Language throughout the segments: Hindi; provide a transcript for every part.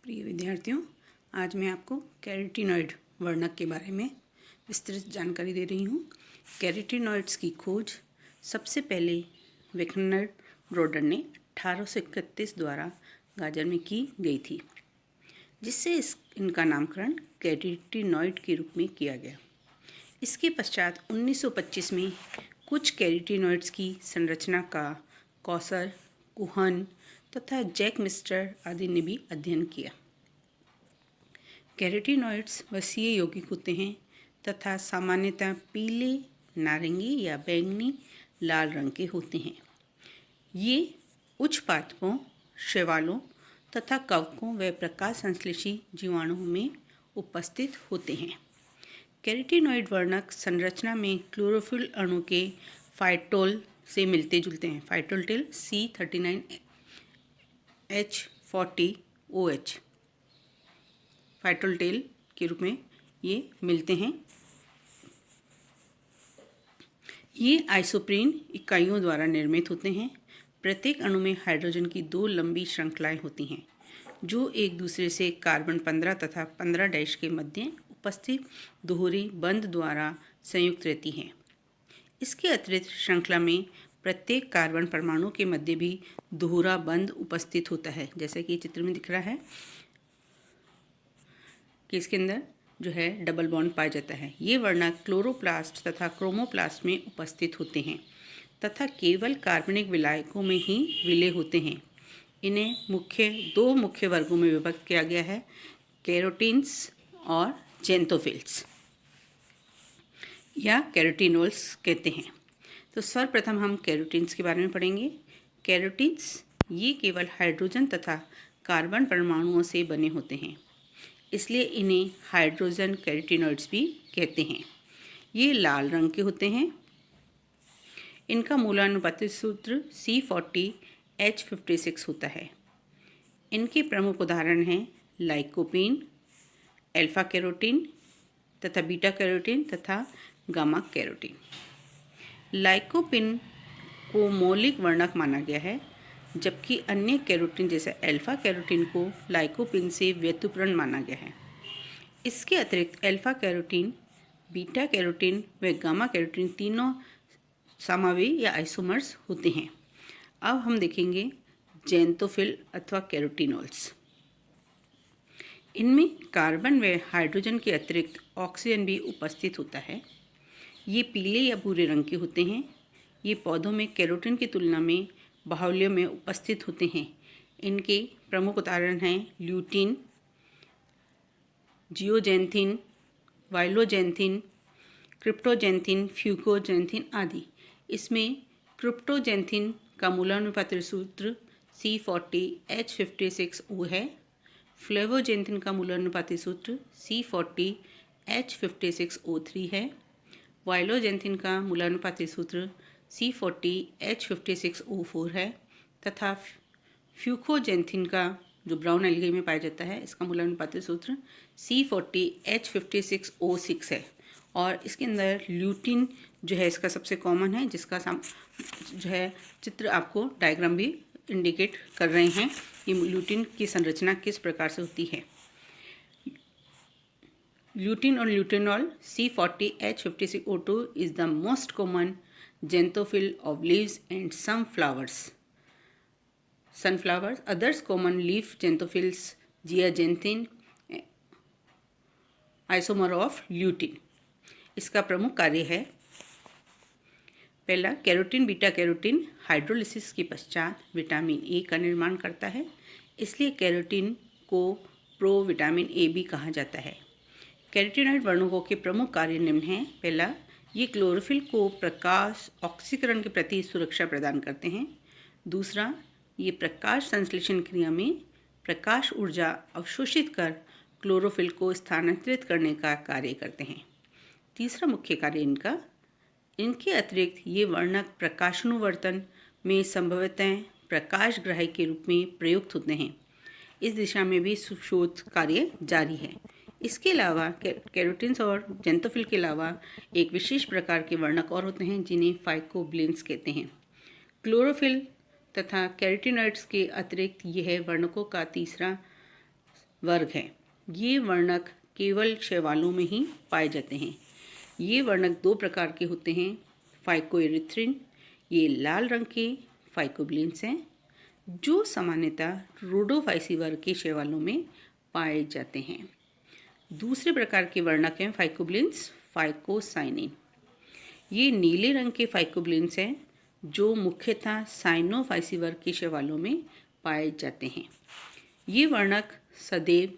प्रिय विद्यार्थियों, आज मैं आपको कैरोटीनॉइड वर्णक के बारे में विस्तृत जानकारी दे रही हूँ। कैरोटीनॉइड्स की खोज सबसे पहले वेगनर ब्रोडर ने 1831 द्वारा गाजर में की गई थी, जिससे इनका नामकरण कैरोटीनॉइड के रूप में किया गया। इसके पश्चात 1925 में कुछ कैरोटीनॉइड्स की संरचना का कॉसर, कुहन तथा जैक मिस्टर आदि ने भी अध्ययन किया। कैरोटीनॉइड्स वसीय यौगिक होते हैं तथा सामान्यतः पीले, नारंगी या बैंगनी लाल रंग के होते हैं। ये उच्च पादपों, शैवालों तथा कवकों व प्रकाश संश्लेषी जीवाणुओं में उपस्थित होते हैं। कैरोटीनॉइड वर्णक संरचना में क्लोरोफिल अणु के फाइटोल से मिलते जुलते हैं। Phytol tell C39H40OH phytol tell के रूप में ये मिलते हैं। ये आइसोप्रीन इकाइयों द्वारा निर्मित होते हैं। प्रत्येक अणु में हाइड्रोजन की 2 लंबी श्रृंखलाएं होती हैं, जो एक दूसरे से कार्बन 15 तथा 15' के मध्य उपस्थित दोहरी बंध द्वारा संयुक्त रहती हैं। इसके अतिरिक्त श्रृंखला में प्रत्येक कार्बन परमाणु के मध्य भी दोहरा बंध उपस्थित होता है, जैसे कि चित्र में दिख रहा है कि इसके अंदर जो है डबल बॉन्ड पाया जाता है। ये वर्णक क्लोरोप्लास्ट तथा क्रोमोप्लास्ट में उपस्थित होते हैं तथा केवल कार्बनिक विलायकों में ही विलय होते हैं। इन्हें दो मुख्य वर्गों में विभक्त किया गया है, कैरोटीन्स और जेंथोफिल्स या कैरोटीनोल्स कहते हैं। तो सर्वप्रथम हम कैरोटीन्स के बारे में पढ़ेंगे। कैरोटीन्स ये केवल हाइड्रोजन तथा कार्बन परमाणुओं से बने होते हैं, इसलिए इन्हें हाइड्रोजन कैरोटीनॉइड्स भी कहते हैं। ये लाल रंग के होते हैं। इनका मूलानुपातिक सूत्र C40H56 होता है। इनके प्रमुख उदाहरण हैं लाइकोपीन, अल्फा कैरोटीन तथा बीटा कैरोटीन तथा गामा कैरोटीन। लाइकोपीन को मौलिक वर्णक माना गया है, जबकि अन्य कैरोटीन जैसे अल्फा कैरोटीन को लाइकोपीन से व्युत्पन्न माना गया है। इसके अतिरिक्त अल्फा कैरोटीन, बीटा कैरोटीन व गामा कैरोटीन तीनों समावेशी या आइसोमर्स होते हैं। अब हम देखेंगे जेंथोफिल अथवा कैरोटीनोल्स। इनमें कार्बन व हाइड्रोजन के अतिरिक्त ऑक्सीजन भी उपस्थित होता है। ये पीले या भूरे रंग के होते हैं। ये पौधों में कैरोटीन की तुलना में बाहुल्य में उपस्थित होते हैं। इनके प्रमुख उदाहरण हैं ल्यूटीन, जियोजेंथिन, वाइलोजेंथिन, क्रिप्टोजेंथिन, फ्यूकोजेंथिन आदि। इसमें क्रिप्टोजेंथिन का मूलानुपातिक सूत्र C40H56O है। फ्लेवोजेंथिन का मूलानुपातिक सूत्र C40H56O3 है। वाइलोजेंथिन का मूलानुपातिक सूत्र C40H56O4 है तथा फ्यूकोजेंथिन का जो ब्राउन एल्गी में पाया जाता है, इसका मूलानुपातिक सूत्र C40H56O6 है। और इसके अंदर ल्यूटीन जो है इसका सबसे कॉमन है, जिसका जो है चित्र आपको डायग्राम भी इंडिकेट कर रहे हैं कि ल्यूटीन की संरचना किस प्रकार से होती है। ल्यूटीन और ल्यूटेनॉल C40H56O2 is the most common xanthophil of leaves and some flowers. Sunflowers. Others common leaf xanthophils, zeaxanthin, isomer of lutein. इसका प्रमुख कार्य है, पहला कैरोटीन बीटा कैरोटीन हाइड्रोलिसिस के पश्चात विटामिन ए का निर्माण करता है, इसलिए कैरोटीन को प्रो विटामिन ए भी कहा जाता है। कैरोटीनॉइड वर्णकों के प्रमुख कार्य निम्न हैं। पहला, ये क्लोरोफिल को प्रकाश ऑक्सीकरण के प्रति सुरक्षा प्रदान करते हैं। दूसरा, ये प्रकाश संश्लेषण क्रिया में प्रकाश ऊर्जा अवशोषित कर क्लोरोफिल को स्थानांतरित करने का कार्य करते हैं। तीसरा मुख्य कार्य इनके अतिरिक्त ये वर्णक प्रकाशानुवर्तन में संभवतः प्रकाशग्राही के रूप में प्रयुक्त होते हैं। इस दिशा में भी शोध कार्य जारी है। इसके अलावा कैरोटीन्स और जेंथोफिल के अलावा एक विशेष प्रकार के वर्णक और होते हैं, जिन्हें फाइकोबिलेंस कहते हैं। क्लोरोफिल तथा कैरोटीनॉइड्स के अतिरिक्त यह वर्णकों का तीसरा वर्ग है। ये वर्णक केवल शैवालों में ही पाए जाते हैं। ये वर्णक दो प्रकार के होते हैं, फाइकोएरिथ्रिन, ये लाल रंग के फाइकोब्लिन्स हैं जो सामान्यतः रोडोफाइसी वर्ग के शैवालों में पाए जाते हैं। दूसरे प्रकार के वर्णक हैं फाइकोब्लिन्स, फाइकोसाइनिन। ये नीले रंग के फाइकोब्लिन्स हैं जो मुख्यतः साइनोफाइसी वर्ग के शैवालों में पाए जाते हैं। ये वर्णक सदैव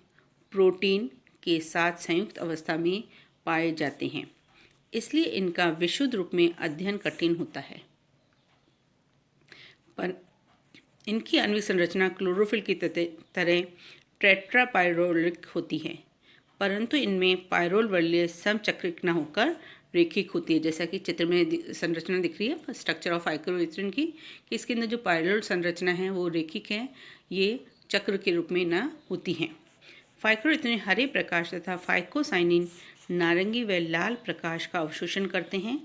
प्रोटीन के साथ संयुक्त अवस्था में पाए जाते हैं, इसलिए इनका विशुद्ध रूप में अध्ययन कठिन होता है। पर इनकी आणविक संरचना क्लोरोफिल की तरह टेट्रापाइरोलिक होती है, परंतु इनमें पायरोल वलय समचक्रिक न होकर रेखिक होती है। जैसा कि चित्र में संरचना दिख रही है स्ट्रक्चर ऑफ फाइकोएरिथ्रिन की, कि इसके अंदर जो पायरोल संरचना है वो रेखिक है, ये चक्र के रूप में न होती हैं। फाइकोएरिथ्रिन हरे प्रकाश तथा फाइकोसाइनिन नारंगी व लाल प्रकाश का अवशोषण करते हैं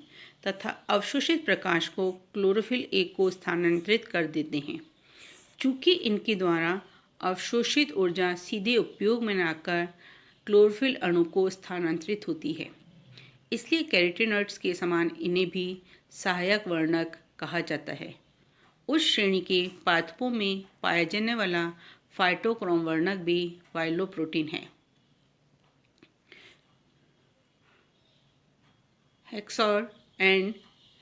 तथा अवशोषित प्रकाश को क्लोरोफिल ए को स्थानांतरित कर देते हैं। चूँकि इनके द्वारा अवशोषित ऊर्जा सीधे उपयोग में न आकर क्लोरोफिल अणु को स्थानांतरित होती है, इसलिए कैरोटीनॉइड्स के समान इन्हें भी सहायक वर्णक कहा जाता है। उस श्रेणी के पादपों में पाया जाने वाला फाइटोक्रोम वर्णक भी वाइलोप्रोटीन है। हेक्सॉर एंड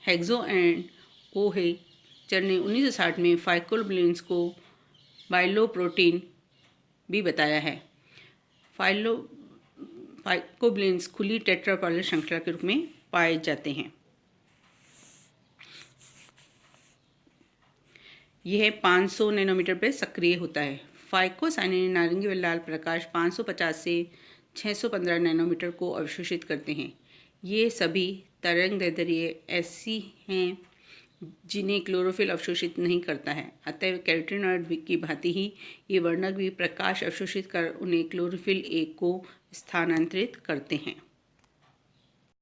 हेक्सो एंड ओहेचर ने 1960 में फाइकोब्लिन्स को वाइलोप्रोटीन भी बताया है। फाइकोब्लिन्स खुली टेट्रापाइलर श्रृंखला के रूप में पाए जाते हैं। यह 500 नैनोमीटर पर सक्रिय होता है। फाइकोसाइनिन नारंगी व लाल प्रकाश 550 से 615 नैनोमीटर को अवशोषित करते हैं। ये सभी तरंगदैर्ध्य ऐसी हैं जिन्हें क्लोरोफिल अवशोषित नहीं करता है। अतः कैरोटीनॉइड की भांति ही ये वर्णक भी प्रकाश अवशोषित कर उन्हें क्लोरोफिल ए को स्थानांतरित करते हैं।